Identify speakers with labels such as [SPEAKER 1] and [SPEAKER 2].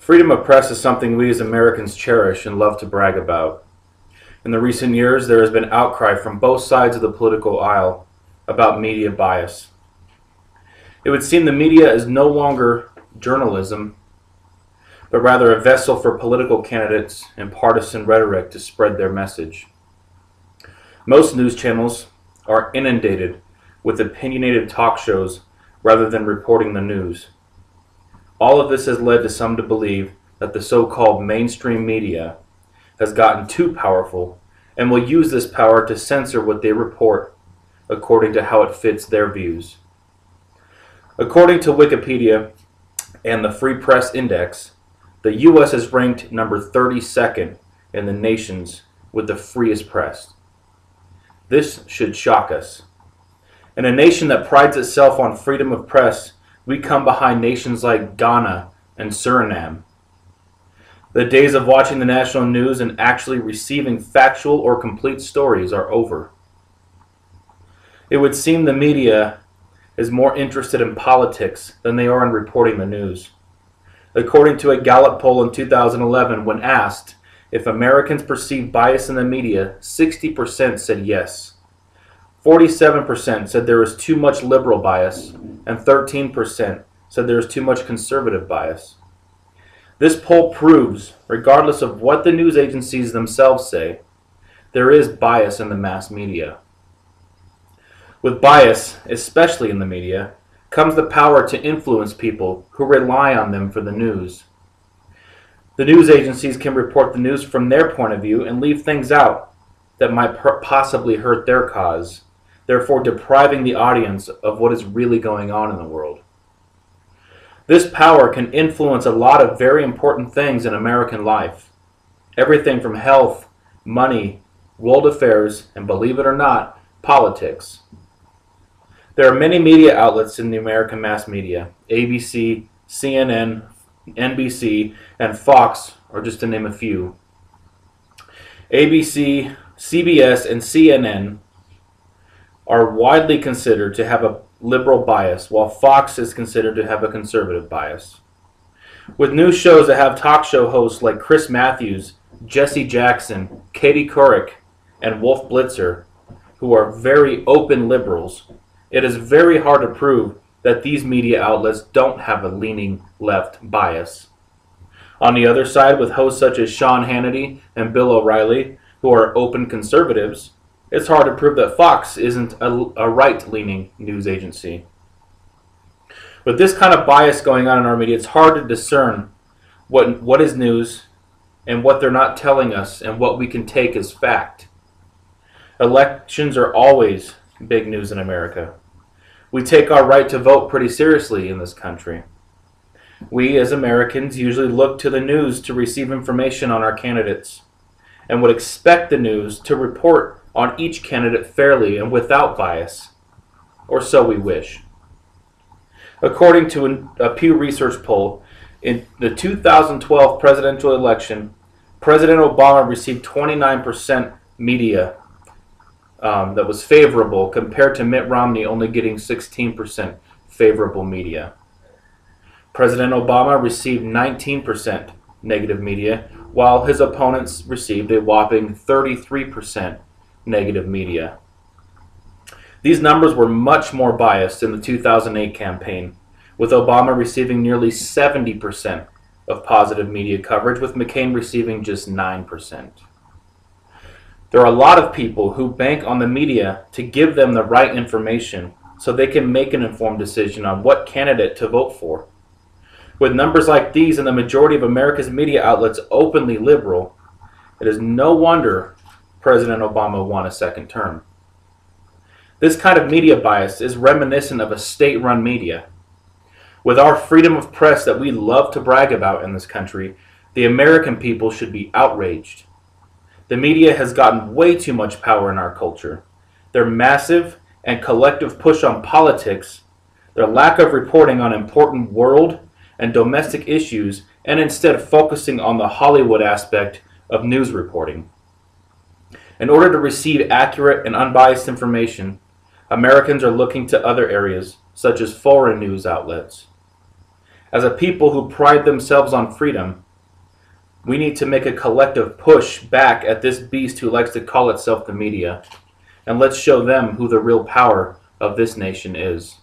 [SPEAKER 1] Freedom of press is something we as Americans cherish and love to brag about. In the recent years, there has been outcry from both sides of the political aisle about media bias. It would seem the media is no longer journalism, but rather a vessel for political candidates and partisan rhetoric to spread their message. Most news channels are inundated with opinionated talk shows rather than reporting the news. All of this has led to some to believe that the so-called mainstream media has gotten too powerful and will use this power to censor what they report according to how it fits their views. According to Wikipedia and the Free Press Index, the U.S. is ranked number 32nd in the nations with the freest press. This should shock us. In a nation that prides itself on freedom of press, we come behind nations like Ghana and Suriname. The days of watching the national news and actually receiving factual or complete stories are over. It would seem the media is more interested in politics than they are in reporting the news. According to a Gallup poll in 2011, when asked if Americans perceive bias in the media, 60% said yes. 47% said there is too much liberal bias, and 13% said there is too much conservative bias. This poll proves, regardless of what the news agencies themselves say, there is bias in the mass media. With bias, especially in the media, comes the power to influence people who rely on them for the news. The news agencies can report the news from their point of view and leave things out that might possibly hurt their cause, therefore depriving the audience of what is really going on in the world. This power can influence a lot of very important things in American life. Everything from health, money, world affairs, and believe it or not, politics. There are many media outlets in the American mass media. ABC, CNN, NBC, and Fox are just to name a few. ABC, CBS, and CNN are widely considered to have a liberal bias, while Fox is considered to have a conservative bias. With news shows that have talk show hosts like Chris Matthews, Jesse Jackson, Katie Couric, and Wolf Blitzer, who are very open liberals, it is very hard to prove that these media outlets don't have a leaning left bias. On the other side, with hosts such as Sean Hannity and Bill O'Reilly, who are open conservatives, it's hard to prove that Fox isn't a right-leaning news agency. With this kind of bias going on in our media, it's hard to discern what is news and what they're not telling us and what we can take as fact. Elections are always big news in America. We take our right to vote pretty seriously in this country. We as Americans usually look to the news to receive information on our candidates and would expect the news to report on each candidate fairly and without bias, or so we wish. According to a Pew Research poll, in the 2012 presidential election, President Obama received 29% media that was favorable, compared to Mitt Romney only getting 16% favorable media. President Obama received 19% negative media, while his opponents received a whopping 33% negative media. These numbers were much more biased in the 2008 campaign, with Obama receiving nearly 70% of positive media coverage, with McCain receiving just 9%. There are a lot of people who bank on the media to give them the right information so they can make an informed decision on what candidate to vote for. With numbers like these and the majority of America's media outlets openly liberal, it is no wonder President Obama won a second term. This kind of media bias is reminiscent of a state-run media. With our freedom of press that we love to brag about in this country, the American people should be outraged. The media has gotten way too much power in our culture. Their massive and collective push on politics, their lack of reporting on important world and domestic issues, and instead focusing on the Hollywood aspect of news reporting. In order to receive accurate and unbiased information, Americans are looking to other areas, such as foreign news outlets. As a people who pride themselves on freedom, we need to make a collective push back at this beast who likes to call itself the media. And let's show them who the real power of this nation is.